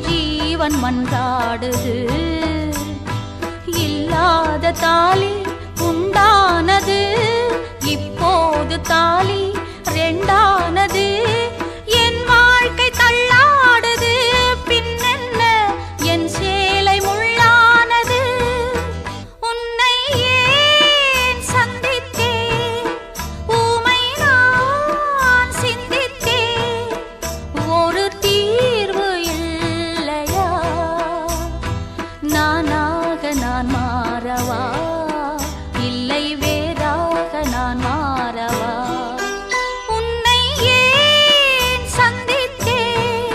ஜீவன் மன்றாடுது. இல்லாத தாலி உண்டானது, இப்போது தாலி ரெண்டானது. என் வாழ்க்கை தள்ளாடுது, பின்னென்ன என் சேலை முள்ளானது. உன்னை ஏன் சந்தித்தேன், ஊமை நான் சிந்தித்தேன். ஒரு தீர்வு இல்லையா, நானாக நான் மாறவா, இல்லை வேறாக நான் மாறவா. உன்னை ஏன் சந்தித்தேன்,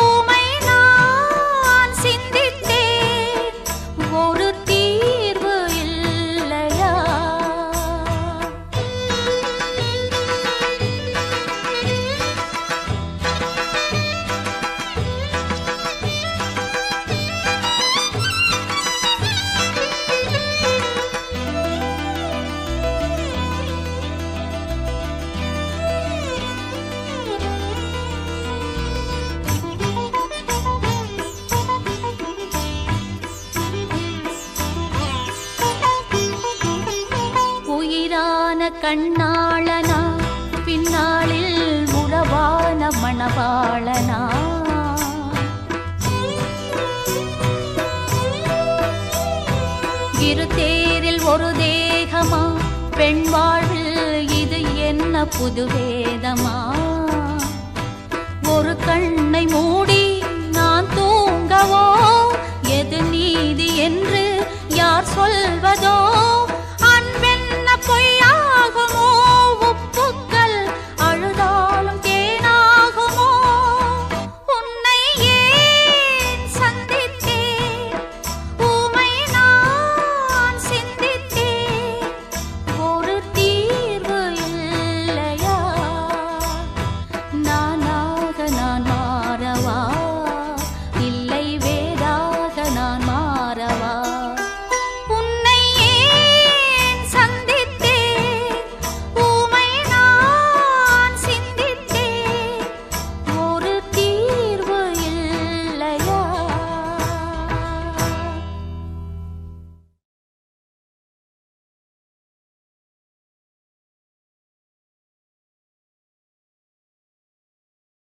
ஊமை நான் சிந்தித்தேன். ஒரு தீர்வு இல்லையா. உயிரான கண்ணாளனா, பின்னாளில் உறவான மணவாளனா. இரு தேரில் ஒரு தேகமா, பெண் வாழ்வில் இது என்ன புது வேதமா. ஒரு கண்ணை மூடி